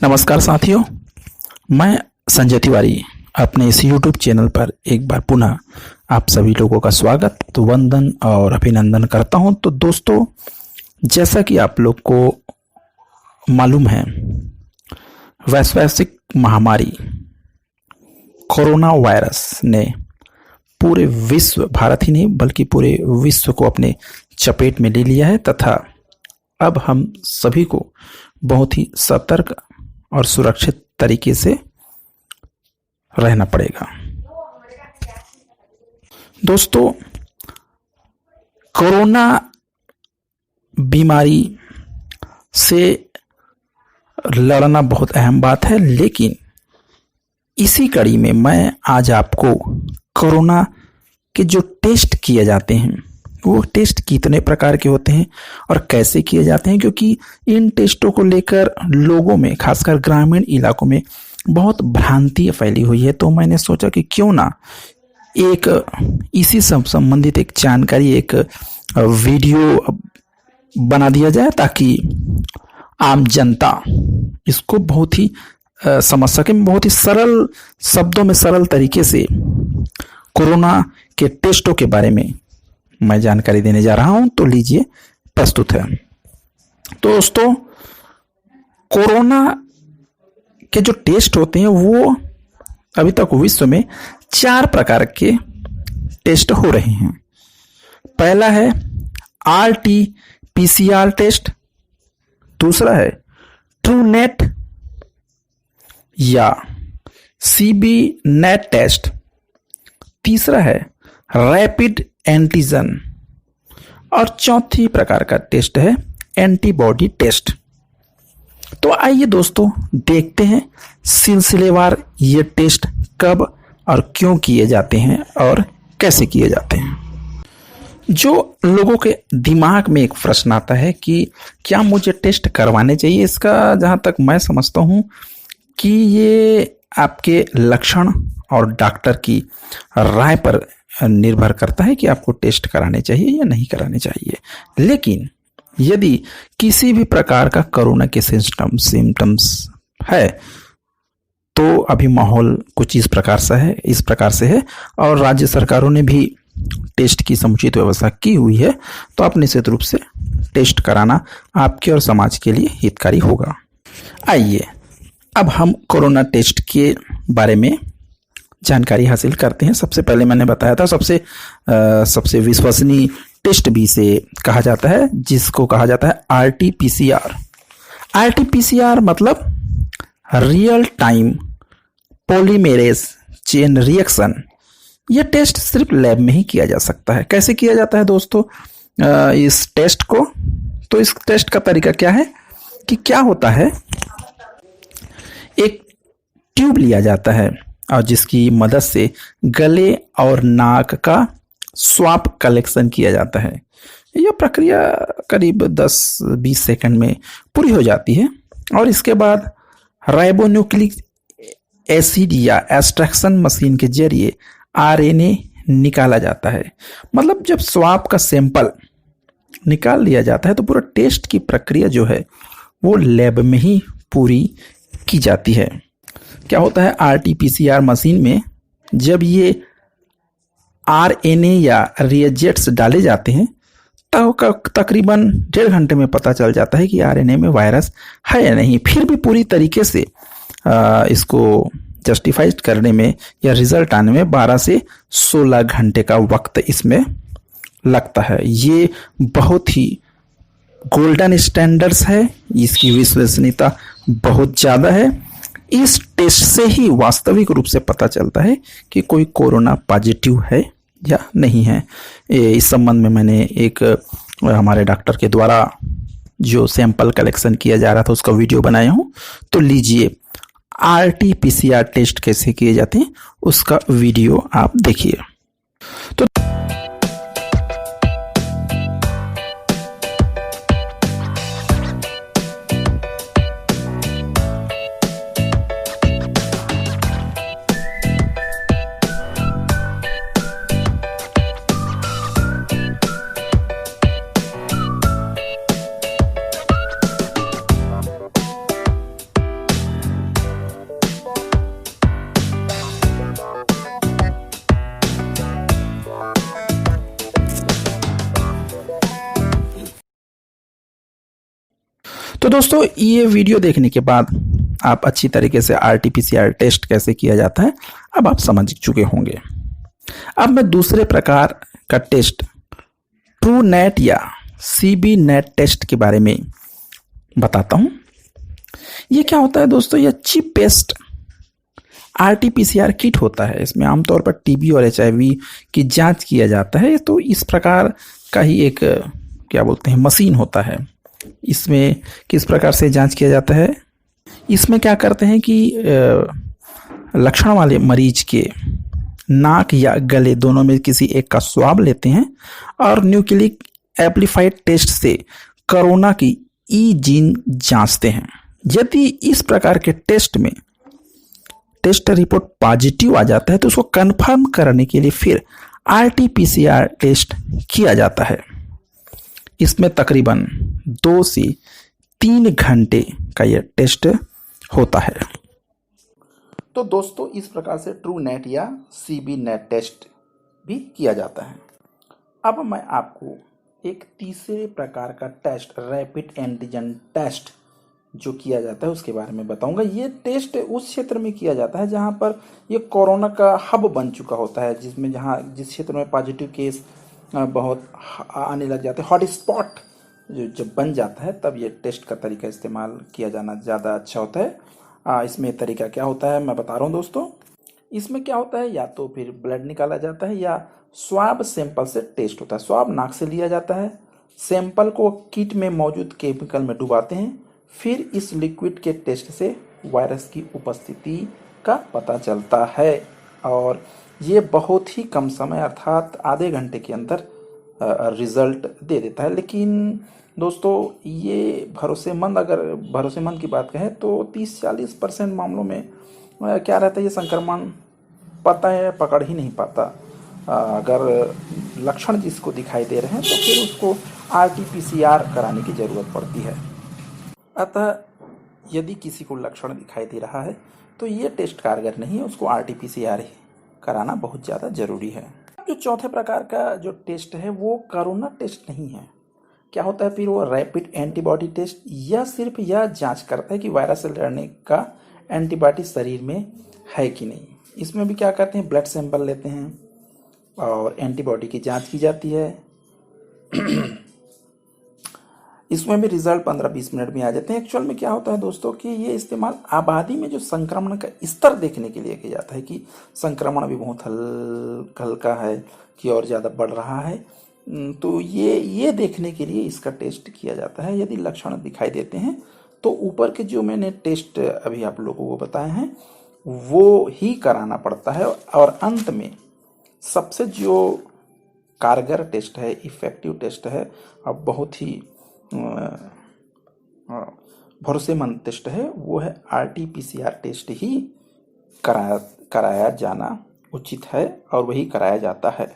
नमस्कार साथियों, मैं संजय तिवारी अपने इस YouTube चैनल पर एक बार पुनः आप सभी लोगों का स्वागत तो वंदन और अभिनंदन करता हूं। तो दोस्तों, जैसा कि आप लोग को मालूम है, वैश्विक महामारी कोरोना वायरस ने पूरे विश्व, भारत ही नहीं बल्कि पूरे विश्व को अपने चपेट में ले लिया है तथा अब हम सभी को बहुत ही सतर्क और सुरक्षित तरीके से रहना पड़ेगा। दोस्तों, कोरोना बीमारी से लड़ना बहुत अहम बात है, लेकिन इसी कड़ी में मैं आज आपको कोरोना के जो टेस्ट किए जाते हैं वो टेस्ट कितने प्रकार के होते हैं और कैसे किए जाते हैं, क्योंकि इन टेस्टों को लेकर लोगों में, खासकर ग्रामीण इलाकों में बहुत भ्रांति फैली हुई है। तो मैंने सोचा कि क्यों ना एक इसी संबंधित एक जानकारी, एक वीडियो बना दिया जाए ताकि आम जनता इसको बहुत ही समझ सके। बहुत ही सरल शब्दों में, सरल तरीके से कोरोना के टेस्टों के बारे में मैं जानकारी देने जा रहा हूं। तो लीजिए, प्रस्तुत है। तो दोस्तों, कोरोना के जो टेस्ट होते हैं वो अभी तक विश्व में 4 प्रकार के टेस्ट हो रहे हैं। पहला है RT-PCR टेस्ट, दूसरा है ट्रूनेट या CB-नेट टेस्ट, तीसरा है रैपिड एंटीजन और चौथी प्रकार का टेस्ट है एंटीबॉडी टेस्ट। तो आइए दोस्तों, देखते हैं सिलसिलेवार ये टेस्ट कब और क्यों किए जाते हैं और कैसे किए जाते हैं। जो लोगों के दिमाग में एक प्रश्न आता है कि क्या मुझे टेस्ट करवाने चाहिए, इसका जहां तक मैं समझता हूं कि ये आपके लक्षण और डॉक्टर की राय पर निर्भर करता है कि आपको टेस्ट कराने चाहिए या नहीं कराने चाहिए। लेकिन यदि किसी भी प्रकार का कोरोना के सिम्टम्स है तो अभी माहौल कुछ इस प्रकार से है और राज्य सरकारों ने भी टेस्ट की समुचित व्यवस्था की हुई है। तो आप निश्चित रूप से टेस्ट कराना आपके और समाज के लिए हितकारी होगा। आइए अब हम कोरोना टेस्ट के बारे में जानकारी हासिल करते हैं। सबसे पहले मैंने बताया था सबसे विश्वसनीय टेस्ट भी से कहा जाता है, जिसको कहा जाता है RT-PCR। RT-PCR मतलब real time polymerase chain reaction. यह टेस्ट सिर्फ लैब में ही किया जा सकता है। कैसे किया जाता है दोस्तों इस टेस्ट को? तो इस टेस्ट का तरीका क्या है कि क्या होता है, एक ट्यूब लिया जाता है और जिसकी मदद से गले और नाक का स्वाब कलेक्शन किया जाता है। यह प्रक्रिया करीब 10-20 सेकंड में पूरी हो जाती है और इसके बाद राइबोन्यूक्लिक एसिड या एक्सट्रैक्शन मशीन के जरिए RNA निकाला जाता है। मतलब जब स्वाब का सैंपल निकाल लिया जाता है तो पूरा टेस्ट की प्रक्रिया जो है वो लैब में ही पूरी की जाती है। क्या होता है, RT-PCR मशीन में जब ये RNA या रिएजेंट्स डाले जाते हैं तो तकरीबन 1.5 घंटे में पता चल जाता है कि RNA में वायरस है या नहीं। फिर भी पूरी तरीके से इसको जस्टिफाइड करने में या रिजल्ट आने में 12 से 16 घंटे का वक्त इसमें लगता है। ये बहुत ही गोल्डन स्टैंडर्ड्स है, इसकी विश्वसनीयता बहुत ज़्यादा है। इस टेस्ट से ही वास्तविक रूप से पता चलता है कि कोई कोरोना पॉजिटिव है या नहीं है। इस संबंध में मैंने एक हमारे डॉक्टर के द्वारा जो सैंपल कलेक्शन किया जा रहा था उसका वीडियो बनाया हूँ। तो लीजिए, RT-PCR टेस्ट कैसे किए जाते हैं उसका वीडियो आप देखिए। तो दोस्तों ये वीडियो देखने के बाद आप अच्छी तरीके से RT-PCR टेस्ट कैसे किया जाता है अब आप समझ चुके होंगे। अब मैं दूसरे प्रकार का टेस्ट ट्रू नेट या CB नेट टेस्ट के बारे में बताता हूं। ये क्या होता है दोस्तों, ये चीपेस्ट RT-PCR किट होता है। इसमें आमतौर पर TB और HIV की जांच किया जाता है। तो इस प्रकार का ही एक क्या बोलते हैं मशीन होता है। इसमें किस प्रकार से जांच किया जाता है, इसमें क्या करते हैं कि लक्षण वाले मरीज के नाक या गले दोनों में किसी एक का स्वाब लेते हैं और न्यूक्लिक एम्प्लीफाइड टेस्ट से कोरोना की ई जीन जांचते हैं। यदि इस प्रकार के टेस्ट में टेस्ट रिपोर्ट पॉजिटिव आ जाता है तो उसको कंफर्म करने के लिए फिर RT-PCR टेस्ट किया जाता है। इसमें तकरीबन 2 से 3 घंटे का यह टेस्ट होता है। तो दोस्तों इस प्रकार से ट्रू नेट या CB नेट टेस्ट भी किया जाता है। अब मैं आपको एक तीसरे प्रकार का टेस्ट रैपिड एंटीजन टेस्ट जो किया जाता है उसके बारे में बताऊंगा। ये टेस्ट उस क्षेत्र में किया जाता है जहां पर ये कोरोना का हब बन चुका होता है, जिस क्षेत्र में पॉजिटिव केस बहुत आने लग जाते हैं, हॉट स्पॉट जो जब बन जाता है तब ये टेस्ट का तरीका इस्तेमाल किया जाना ज़्यादा अच्छा होता है। इसमें तरीका क्या होता है मैं बता रहा हूँ दोस्तों। इसमें क्या होता है, या तो फिर ब्लड निकाला जाता है या स्वाब सैंपल से टेस्ट होता है। स्वाब नाक से लिया जाता है, सैंपल को किट में मौजूद केमिकल में डुबाते हैं, फिर इस लिक्विड के टेस्ट से वायरस की उपस्थिति का पता चलता है और ये बहुत ही कम समय अर्थात आधे घंटे के अंदर रिजल्ट दे देता है। लेकिन दोस्तों ये भरोसेमंद की बात कहें तो 30-40% मामलों में क्या रहता है, ये संक्रमण पकड़ ही नहीं पाता। अगर लक्षण जिसको दिखाई दे रहे हैं तो फिर उसको RT-PCR कराने की ज़रूरत पड़ती है। अतः यदि किसी को लक्षण दिखाई दे रहा है तो ये टेस्ट कारगर नहीं है, उसको RT-PCR ही कराना बहुत ज़्यादा ज़रूरी है। जो चौथे प्रकार का जो टेस्ट है वो कोरोना टेस्ट नहीं है। क्या होता है फिर वो रैपिड एंटीबॉडी टेस्ट, यह सिर्फ यह जांच करता है कि वायरस से लड़ने का एंटीबॉडी शरीर में है कि नहीं। इसमें भी क्या करते हैं, ब्लड सैंपल लेते हैं और एंटीबॉडी की जांच की जाती है। इसमें भी रिजल्ट 15-20 मिनट में आ जाते हैं। एक्चुअल में क्या होता है दोस्तों कि ये इस्तेमाल आबादी में जो संक्रमण का स्तर देखने के लिए किया जाता है कि संक्रमण भी बहुत हल्का है कि और ज़्यादा बढ़ रहा है, तो ये देखने के लिए इसका टेस्ट किया जाता है। यदि लक्षण दिखाई देते हैं तो ऊपर के जो मैंने टेस्ट अभी आप लोगों को बताए हैं वो ही कराना पड़ता है। और अंत में सबसे जो कारगर टेस्ट है, इफेक्टिव टेस्ट है, अब बहुत ही भरोसेमंद टेस्ट है, वो है RT-PCR टेस्ट ही कराया जाना उचित है और वही कराया जाता है।